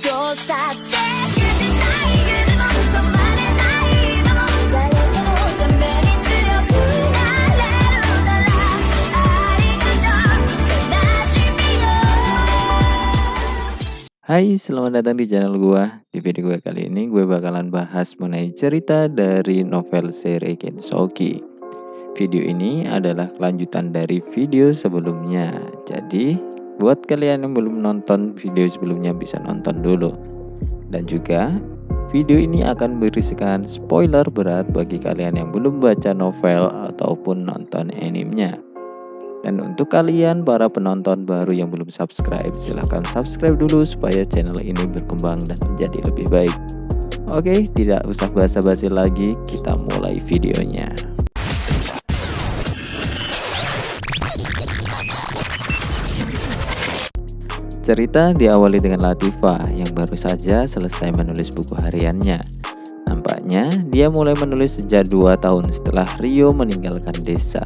どうしたって許せない夢も止まれない今も誰かのために強くなれるならありがとう悲しみよ。 Hai, selamat datang di channel gua. Di video gue kali ini gue bakalan bahas mengenai cerita dari novel seri Kensoki. Video ini adalah kelanjutan dari video sebelumnya. Jadi, buat kalian yang belum nonton video sebelumnya bisa nonton dulu. Dan juga, video ini akan berisikan spoiler berat bagi kalian yang belum baca novel ataupun nonton animenya. Dan untuk kalian para penonton baru yang belum subscribe, silahkan subscribe dulu supaya channel ini berkembang dan menjadi lebih baik. Oke, tidak usah basa-basi lagi, kita mulai videonya. Cerita diawali dengan Latifah yang baru saja selesai menulis buku hariannya. Nampaknya dia mulai menulis sejak 2 tahun setelah Rio meninggalkan desa.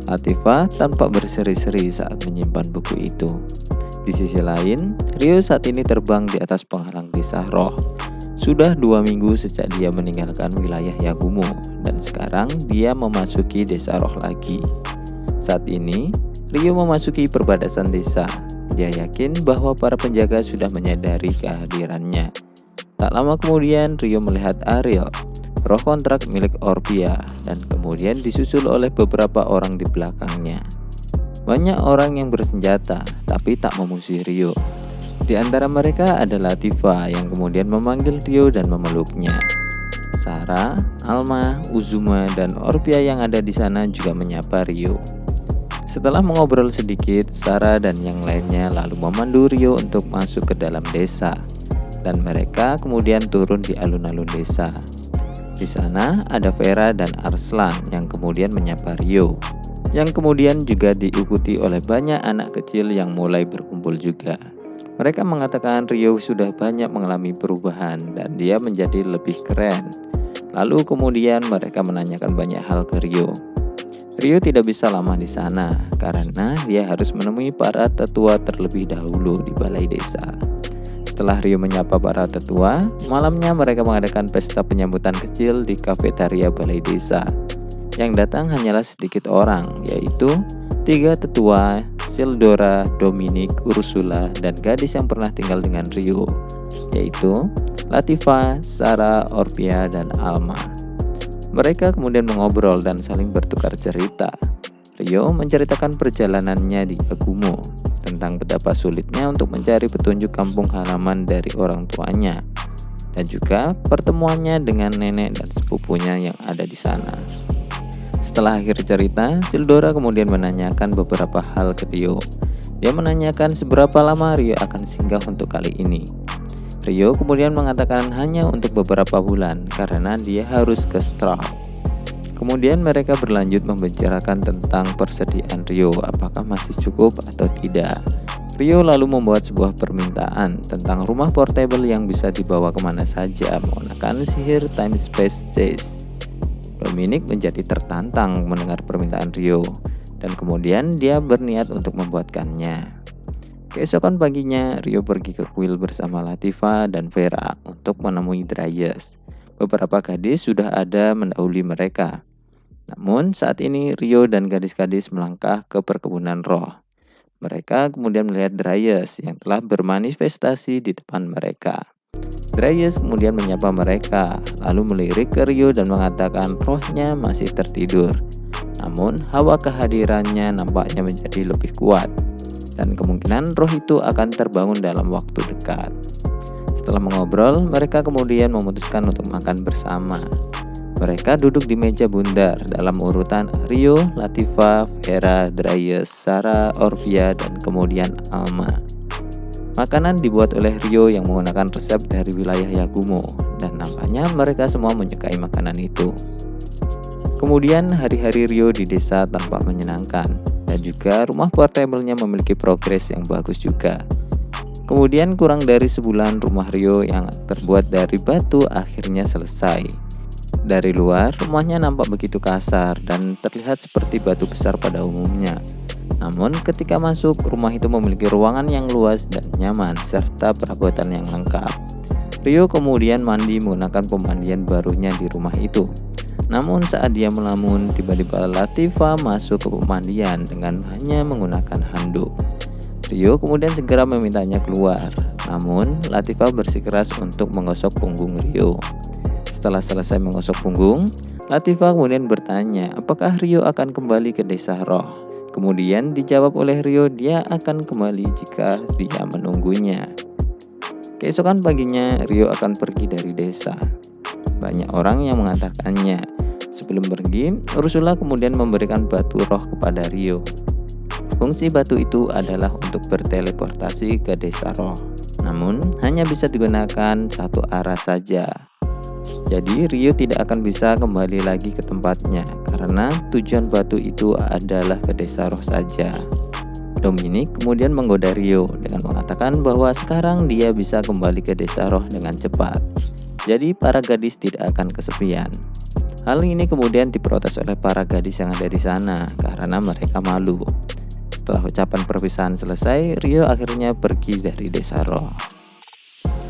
Latifah tampak berseri-seri saat menyimpan buku itu. Di sisi lain, Rio saat ini terbang di atas penghalang desa Roh. Sudah 2 minggu sejak dia meninggalkan wilayah Yagumo, dan sekarang dia memasuki desa Roh lagi. Saat ini, Rio memasuki perbatasan desa. Dia yakin bahwa para penjaga sudah menyadari kehadirannya. Tak lama kemudian, Rio melihat Ariel, roh kontrak milik Orpia, dan kemudian disusul oleh beberapa orang di belakangnya. Banyak orang yang bersenjata, tapi tak memusuhi Rio. Di antara mereka ada Latifah yang kemudian memanggil Rio dan memeluknya. Sarah, Alma, Uzuma, dan Orpia yang ada di sana juga menyapa Rio. Setelah mengobrol sedikit, Sarah dan yang lainnya lalu memandu Rio untuk masuk ke dalam desa, dan mereka kemudian turun di alun-alun desa. Di sana ada Vera dan Arslan yang kemudian menyapa Rio, yang kemudian juga diikuti oleh banyak anak kecil yang mulai berkumpul juga. Mereka mengatakan Rio sudah banyak mengalami perubahan dan dia menjadi lebih keren. Lalu kemudian mereka menanyakan banyak hal ke Rio. Rio tidak bisa lama di sana karena dia harus menemui para tetua terlebih dahulu di balai desa. Setelah Rio menyapa para tetua, malamnya mereka mengadakan pesta penyambutan kecil di kafetaria balai desa. Yang datang hanyalah sedikit orang, yaitu 3 tetua, Sildora, Dominic, Ursula, dan gadis yang pernah tinggal dengan Rio, yaitu Latifah, Sarah, Orpia, dan Alma. Mereka kemudian mengobrol dan saling bertukar cerita. Rio menceritakan perjalanannya di Yagumo, tentang betapa sulitnya untuk mencari petunjuk kampung halaman dari orang tuanya, dan juga pertemuannya dengan nenek dan sepupunya yang ada di sana. Setelah akhir cerita, Sildora kemudian menanyakan beberapa hal ke Rio. Dia menanyakan seberapa lama Rio akan singgah untuk kali ini. Rio kemudian mengatakan hanya untuk beberapa bulan karena dia harus ke Straw. Kemudian mereka berlanjut membicarakan tentang persediaan Rio, apakah masih cukup atau tidak. Rio lalu membuat sebuah permintaan tentang rumah portable yang bisa dibawa kemana saja menggunakan sihir time space chase. Dominic menjadi tertantang mendengar permintaan Rio, dan kemudian dia berniat untuk membuatkannya. Keesokan paginya, Rio pergi ke kuil bersama Latifah dan Vera untuk menemui Dryas. Beberapa gadis sudah ada mendahului mereka. Namun saat ini Rio dan gadis-gadis melangkah ke perkebunan roh. Mereka kemudian melihat Dryas yang telah bermanifestasi di depan mereka. Dryas kemudian menyapa mereka, lalu melirik ke Rio dan mengatakan rohnya masih tertidur. Namun hawa kehadirannya nampaknya menjadi lebih kuat, dan kemungkinan roh itu akan terbangun dalam waktu dekat. Setelah mengobrol, mereka kemudian memutuskan untuk makan bersama. Mereka duduk di meja bundar dalam urutan Rio, Latifah, Vera, Dryas, Sarah, Orpia, dan kemudian Alma. Makanan dibuat oleh Rio yang menggunakan resep dari wilayah Yagumo, dan nampaknya mereka semua menyukai makanan itu. Kemudian hari-hari Rio di desa tampak menyenangkan, dan juga rumah portable-nya memiliki progres yang bagus juga. Kemudian kurang dari sebulan rumah Rio yang terbuat dari batu akhirnya selesai. Dari luar, rumahnya nampak begitu kasar dan terlihat seperti batu besar pada umumnya. Namun ketika masuk, rumah itu memiliki ruangan yang luas dan nyaman serta perabotan yang lengkap. Rio kemudian mandi menggunakan pemandian barunya di rumah itu. Namun saat dia melamun, tiba-tiba Latifah masuk ke pemandian dengan hanya menggunakan handuk. Rio kemudian segera memintanya keluar. Namun Latifah bersikeras untuk menggosok punggung Rio. Setelah selesai menggosok punggung, Latifah kemudian bertanya apakah Rio akan kembali ke desa roh. Kemudian dijawab oleh Rio dia akan kembali jika dia menunggunya. Keesokan paginya Rio akan pergi dari desa. Banyak orang yang mengantarkannya. Sebelum pergi, Ursula kemudian memberikan batu roh kepada Rio. Fungsi batu itu adalah untuk berteleportasi ke desa roh. Namun hanya bisa digunakan satu arah saja. Jadi Rio tidak akan bisa kembali lagi ke tempatnya karena tujuan batu itu adalah ke desa roh saja. Dominic kemudian menggoda Rio dengan mengatakan bahwa sekarang dia bisa kembali ke desa roh dengan cepat. Jadi para gadis tidak akan kesepian. Hal ini kemudian diprotes oleh para gadis yang ada di sana karena mereka malu. Setelah ucapan perpisahan selesai, Rio akhirnya pergi dari desa roh.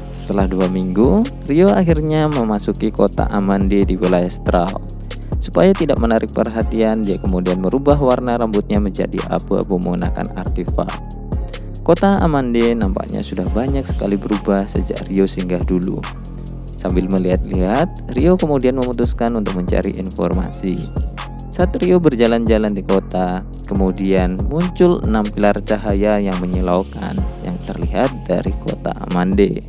Setelah 2 minggu, Rio akhirnya memasuki kota Amande di wilayah Straw. Supaya tidak menarik perhatian, dia kemudian merubah warna rambutnya menjadi abu-abu menggunakan artefak. Kota Amande nampaknya sudah banyak sekali berubah sejak Rio singgah dulu. Sambil melihat-lihat, Rio kemudian memutuskan untuk mencari informasi. Saat Rio berjalan-jalan di kota, kemudian muncul 6 pilar cahaya yang menyilaukan yang terlihat dari kota Amande.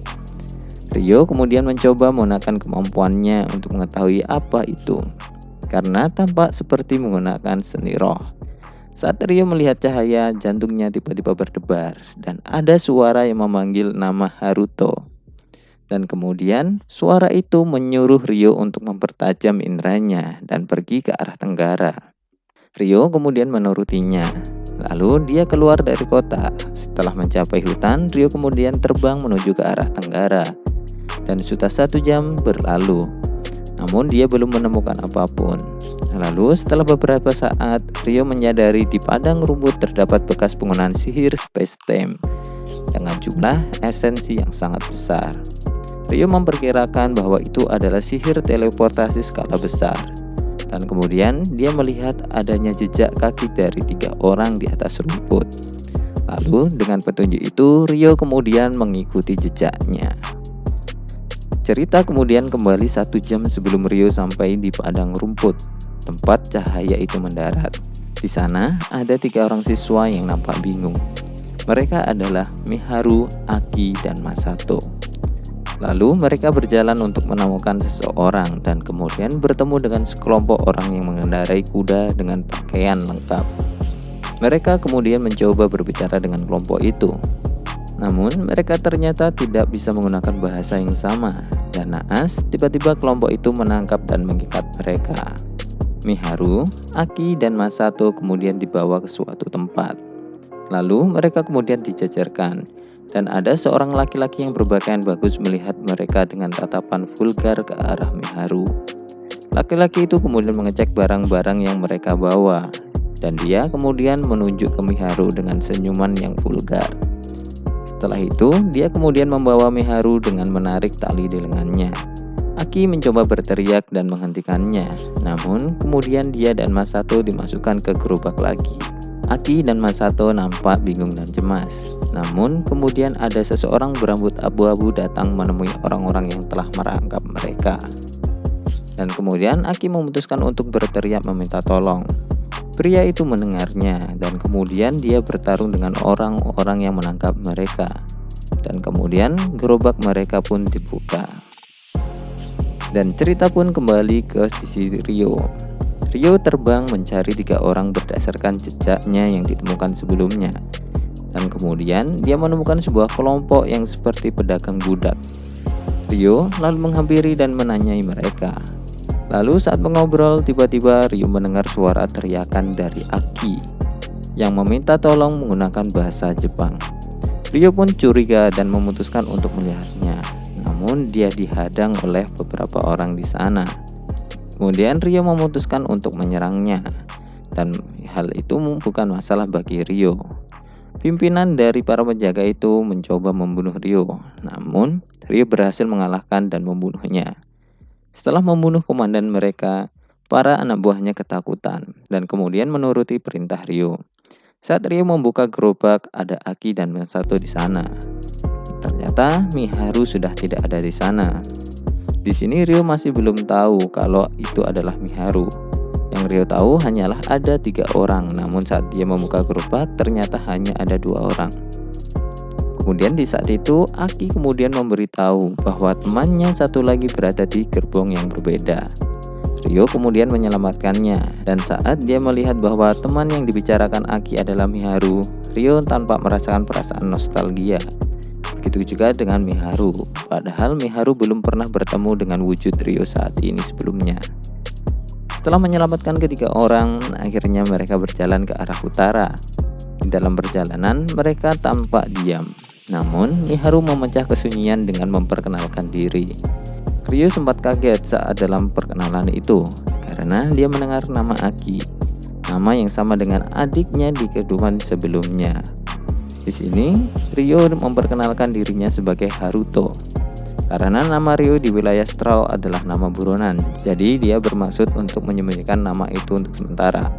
Rio kemudian mencoba menggunakan kemampuannya untuk mengetahui apa itu, karena tampak seperti menggunakan seni roh. Saat Rio melihat cahaya, jantungnya tiba-tiba berdebar, dan ada suara yang memanggil nama Haruto. Dan kemudian suara itu menyuruh Rio untuk mempertajam inderanya dan pergi ke arah tenggara. Rio kemudian menurutinya. Lalu dia keluar dari kota. Setelah mencapai hutan, Rio kemudian terbang menuju ke arah tenggara. Dan sudah 1 jam berlalu, namun dia belum menemukan apapun. Lalu setelah beberapa saat, Rio menyadari di padang rumput terdapat bekas penggunaan sihir Space Time dengan jumlah esensi yang sangat besar. Rio memperkirakan bahwa itu adalah sihir teleportasi skala besar. Dan kemudian dia melihat adanya jejak kaki dari 3 orang di atas rumput. Lalu dengan petunjuk itu, Rio kemudian mengikuti jejaknya. Cerita kemudian kembali 1 jam sebelum Rio sampai di padang rumput, tempat cahaya itu mendarat. Di sana ada 3 orang siswa yang nampak bingung. Mereka adalah Miharu, Aki, dan Masato. Lalu mereka berjalan untuk menemukan seseorang dan kemudian bertemu dengan sekelompok orang yang mengendarai kuda dengan pakaian lengkap. Mereka kemudian mencoba berbicara dengan kelompok itu. Namun mereka ternyata tidak bisa menggunakan bahasa yang sama, dan naas tiba-tiba kelompok itu menangkap dan mengikat mereka. Miharu, Aki, dan Masato kemudian dibawa ke suatu tempat. Lalu mereka kemudian dijajarkan, dan ada seorang laki-laki yang berpakaian bagus melihat mereka dengan tatapan vulgar ke arah Miharu. Laki-laki itu kemudian mengecek barang-barang yang mereka bawa, dan dia kemudian menunjuk ke Miharu dengan senyuman yang vulgar. Setelah itu, dia kemudian membawa Miharu dengan menarik tali di lengannya. Aki mencoba berteriak dan menghentikannya, namun kemudian dia dan Masato dimasukkan ke gerobak lagi. Aki dan Masato nampak bingung dan cemas. Namun kemudian ada seseorang berambut abu-abu datang menemui orang-orang yang telah merangkap mereka. Dan kemudian Aki memutuskan untuk berteriak meminta tolong. Pria itu mendengarnya dan kemudian dia bertarung dengan orang-orang yang menangkap mereka. Dan kemudian gerobak mereka pun dibuka. Dan cerita pun kembali ke sisi Rio. Rio terbang mencari 3 orang berdasarkan jejaknya yang ditemukan sebelumnya. Dan kemudian dia menemukan sebuah kelompok yang seperti pedagang budak. Rio lalu menghampiri dan menanyai mereka. Lalu saat mengobrol, tiba-tiba Rio mendengar suara teriakan dari Aki yang meminta tolong menggunakan bahasa Jepang. Rio pun curiga dan memutuskan untuk melihatnya. Namun dia dihadang oleh beberapa orang di sana. Kemudian Rio memutuskan untuk menyerangnya. Dan hal itu bukan masalah bagi Ryo. Pimpinan dari para penjaga itu mencoba membunuh Ryo, namun Ryo berhasil mengalahkan dan membunuhnya. Setelah membunuh komandan mereka, para anak buahnya ketakutan dan kemudian menuruti perintah Ryo. Saat Ryo membuka gerobak, ada Aki dan Masato di sana. Ternyata Miharu sudah tidak ada di sana. Di sini Ryo masih belum tahu kalau itu adalah Miharu. Yang Ryo tahu hanyalah ada 3 orang, namun saat dia membuka gerobak ternyata hanya ada 2 orang. Kemudian di saat itu Aki kemudian memberitahu bahwa temannya satu lagi berada di gerbong yang berbeda. Ryo kemudian menyelamatkannya, dan saat dia melihat bahwa teman yang dibicarakan Aki adalah Miharu, Ryo tanpa merasakan perasaan nostalgia. Begitu juga dengan Miharu, padahal Miharu belum pernah bertemu dengan wujud Ryo saat ini sebelumnya. Setelah menyelamatkan ketiga orang, akhirnya mereka berjalan ke arah utara. Di dalam perjalanan, mereka tampak diam. Namun, Miharu memecah kesunyian dengan memperkenalkan diri. Ryo sempat kaget saat dalam perkenalan itu, karena dia mendengar nama Aki, nama yang sama dengan adiknya di kehidupan sebelumnya. Di sini, Ryo memperkenalkan dirinya sebagai Haruto. Karena nama Ryo di wilayah Straw adalah nama buronan, jadi dia bermaksud untuk menyembunyikan nama itu untuk sementara.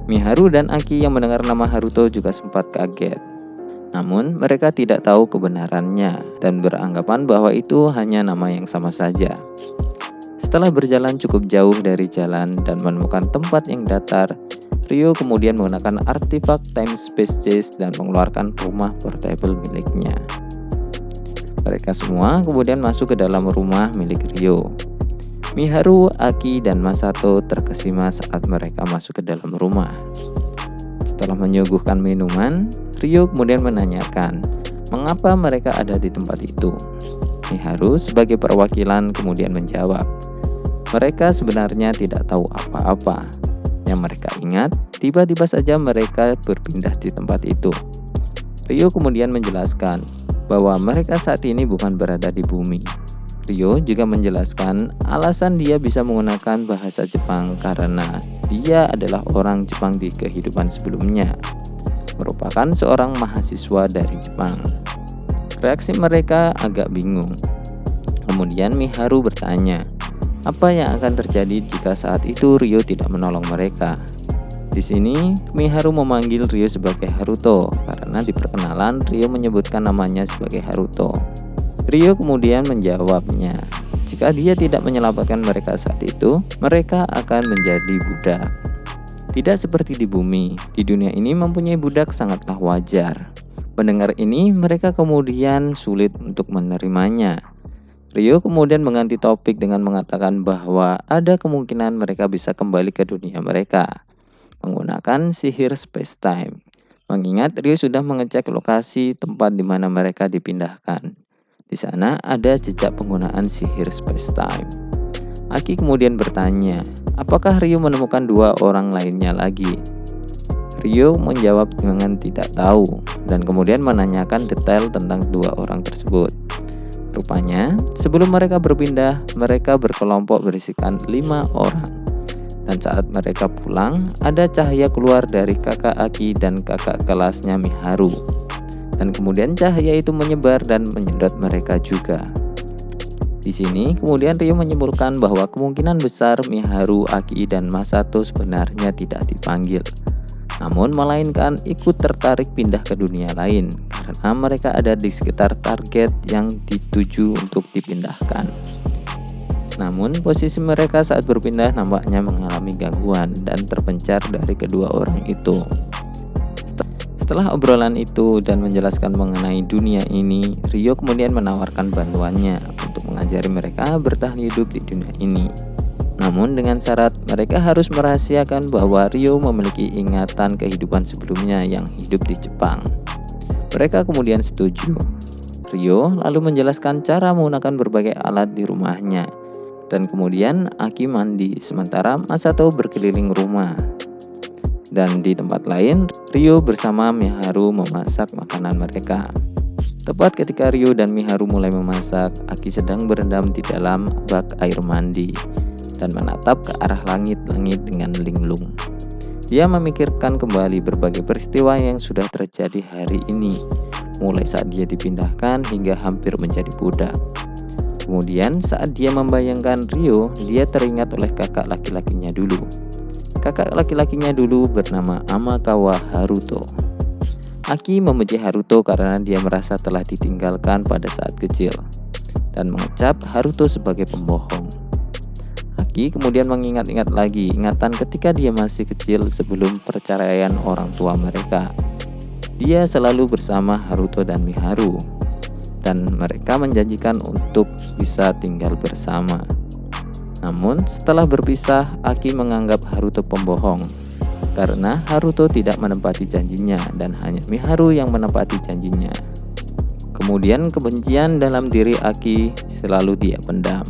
Miharu dan Aki yang mendengar nama Haruto juga sempat kaget. Namun mereka tidak tahu kebenarannya dan beranggapan bahwa itu hanya nama yang sama saja. Setelah berjalan cukup jauh dari jalan dan menemukan tempat yang datar, Ryo kemudian menggunakan artefak time space chase dan mengeluarkan rumah portable miliknya. Mereka semua kemudian masuk ke dalam rumah milik Ryo. Miharu, Aki, dan Masato terkesima saat mereka masuk ke dalam rumah. Setelah menyuguhkan minuman, Ryo kemudian menanyakan mengapa mereka ada di tempat itu. Miharu sebagai perwakilan kemudian menjawab, mereka sebenarnya tidak tahu apa-apa. Yang mereka ingat, tiba-tiba saja mereka berpindah di tempat itu. Ryo kemudian menjelaskan bahwa mereka saat ini bukan berada di bumi. Ryo juga menjelaskan alasan dia bisa menggunakan bahasa Jepang karena dia adalah orang Jepang di kehidupan sebelumnya, merupakan seorang mahasiswa dari Jepang. Reaksi mereka agak bingung. Kemudian Miharu bertanya, apa yang akan terjadi jika saat itu Ryo tidak menolong mereka? Di sini, Miharu memanggil Ryo sebagai Haruto karena di perkenalan Ryo menyebutkan namanya sebagai Haruto. Ryo kemudian menjawabnya, jika dia tidak menyelamatkan mereka saat itu, mereka akan menjadi budak. Tidak seperti di bumi, di dunia ini mempunyai budak sangatlah wajar. Mendengar ini, mereka kemudian sulit untuk menerimanya. Ryo kemudian mengganti topik dengan mengatakan bahwa ada kemungkinan mereka bisa kembali ke dunia mereka menggunakan sihir space time. Mengingat Ryo sudah mengecek lokasi tempat di mana mereka dipindahkan. Di sana ada jejak penggunaan sihir space time. Aki kemudian bertanya, apakah Ryo menemukan 2 orang lainnya lagi? Ryo menjawab dengan tidak tahu dan kemudian menanyakan detail tentang 2 orang tersebut. Rupanya, sebelum mereka berpindah, mereka berkelompok berisikan 5 orang. Dan saat mereka pulang, ada cahaya keluar dari kakak Aki dan kakak kelasnya Miharu. Dan kemudian cahaya itu menyebar dan menyedot mereka juga. Di sini, kemudian Ryo menyimpulkan bahwa kemungkinan besar Miharu, Aki, dan Masato sebenarnya tidak dipanggil. Namun, melainkan ikut tertarik pindah ke dunia lain, karena mereka ada di sekitar target yang dituju untuk dipindahkan. Namun posisi mereka saat berpindah nampaknya mengalami gangguan dan terpencar dari kedua orang itu. Setelah obrolan itu dan menjelaskan mengenai dunia ini, Ryo kemudian menawarkan bantuannya untuk mengajari mereka bertahan hidup di dunia ini. Namun dengan syarat mereka harus merahasiakan bahwa Ryo memiliki ingatan kehidupan sebelumnya yang hidup di Jepang. Mereka kemudian setuju. Ryo lalu menjelaskan cara menggunakan berbagai alat di rumahnya. Dan kemudian Aki mandi, sementara Masato berkeliling rumah. Dan di tempat lain, Ryo bersama Miharu memasak makanan mereka. Tepat ketika Ryo dan Miharu mulai memasak, Aki sedang berendam di dalam bak air mandi dan menatap ke arah langit-langit dengan linglung. Dia memikirkan kembali berbagai peristiwa yang sudah terjadi hari ini, mulai saat dia dipindahkan hingga hampir menjadi budak. Kemudian saat dia membayangkan Ryo, dia teringat oleh kakak laki-lakinya dulu. Kakak laki-lakinya dulu bernama Amakawa Haruto. Aki membenci Haruto karena dia merasa telah ditinggalkan pada saat kecil dan mengecap Haruto sebagai pembohong. Aki kemudian mengingat-ingat lagi ingatan ketika dia masih kecil sebelum perceraian orang tua mereka. Dia selalu bersama Haruto dan Miharu, dan mereka menjanjikan untuk bisa tinggal bersama. Namun setelah berpisah, Aki menganggap Haruto pembohong karena Haruto tidak menepati janjinya dan hanya Miharu yang menepati janjinya. Kemudian kebencian dalam diri Aki selalu dia pendam.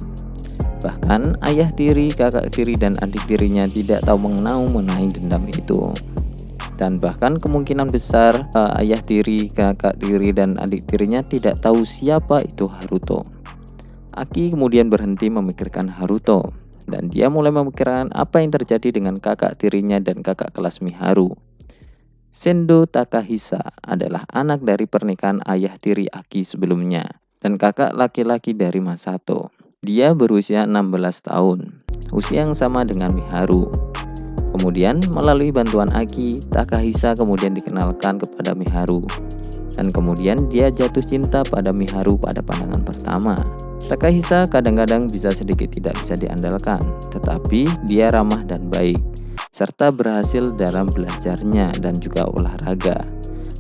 Bahkan ayah tiri, kakak tiri, dan adik tirinya tidak tahu mengenai dendam itu. Dan bahkan kemungkinan besar ayah tiri, kakak tiri, dan adik tirinya tidak tahu siapa itu Haruto. Aki kemudian berhenti memikirkan Haruto, dan dia mulai memikirkan apa yang terjadi dengan kakak tirinya dan kakak kelas Miharu. Sendo Takahisa adalah anak dari pernikahan ayah tiri Aki sebelumnya dan kakak laki-laki dari Masato. Dia berusia 16 tahun, usia yang sama dengan Miharu. Kemudian melalui bantuan Aki, Takahisa kemudian dikenalkan kepada Miharu. Dan kemudian dia jatuh cinta pada Miharu pada pandangan pertama. Takahisa kadang-kadang bisa sedikit tidak bisa diandalkan, tetapi dia ramah dan baik, serta berhasil dalam belajarnya dan juga olahraga.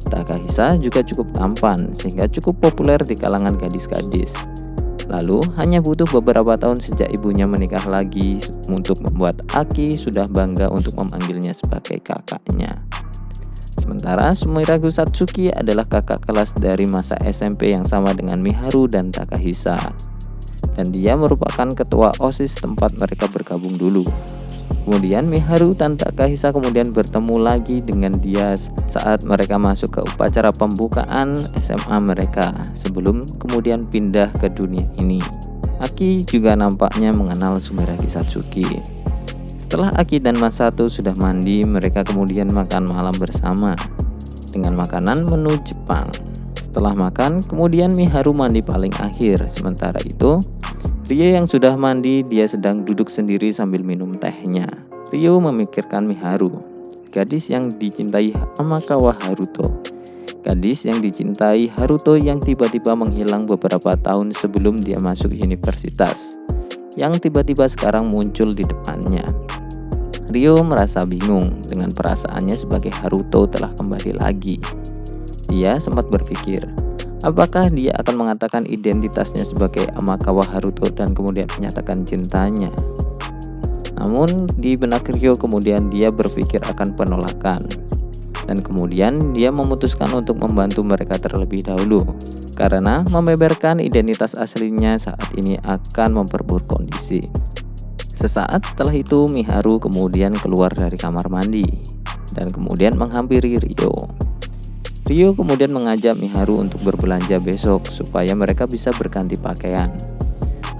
Takahisa juga cukup tampan, sehingga cukup populer di kalangan gadis-gadis. Lalu hanya butuh beberapa tahun sejak ibunya menikah lagi untuk membuat Aki sudah bangga untuk memanggilnya sebagai kakaknya. Sementara Sumimaru Satsuki adalah kakak kelas dari masa SMP yang sama dengan Miharu dan Takahisa. Dan dia merupakan ketua OSIS tempat mereka bergabung dulu. Kemudian Miharu dan Takahisa kemudian bertemu lagi dengan dia saat mereka masuk ke upacara pembukaan SMA mereka sebelum kemudian pindah ke dunia ini. Aki juga nampaknya mengenal Sumimaru Satsuki. Setelah Aki dan Masato sudah mandi, mereka kemudian makan malam bersama dengan makanan menu Jepang. Setelah makan, kemudian Miharu mandi paling akhir. Sementara itu, Ryo yang sudah mandi, dia sedang duduk sendiri sambil minum tehnya. Ryo memikirkan Miharu, gadis yang dicintai Amakawa Haruto. Gadis yang dicintai Haruto yang tiba-tiba menghilang beberapa tahun sebelum dia masuk universitas, yang tiba-tiba sekarang muncul di depannya. Ryo merasa bingung dengan perasaannya sebagai Haruto telah kembali lagi. Dia sempat berpikir, apakah dia akan mengatakan identitasnya sebagai Amakawa Haruto dan kemudian menyatakan cintanya. Namun di benak Ryo kemudian dia berpikir akan penolakan. Dan kemudian dia memutuskan untuk membantu mereka terlebih dahulu, karena membeberkan identitas aslinya saat ini akan memperburuk kondisi. Sesaat setelah itu Miharu kemudian keluar dari kamar mandi dan kemudian menghampiri Ryo. Ryo kemudian mengajak Miharu untuk berbelanja besok supaya mereka bisa berganti pakaian.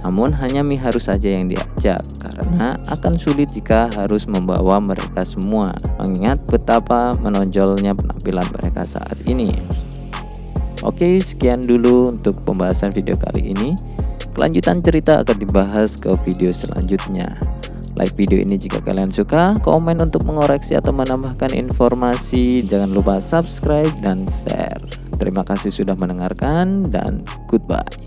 Namun hanya Miharu saja yang diajak karena akan sulit jika harus membawa mereka semua, mengingat betapa menonjolnya penampilan mereka saat ini. Oke, sekian dulu untuk pembahasan video kali ini. Kelanjutan cerita akan dibahas ke video selanjutnya. Like video ini jika kalian suka, komen untuk mengoreksi atau menambahkan informasi, jangan lupa subscribe dan share. Terima kasih sudah mendengarkan dan goodbye.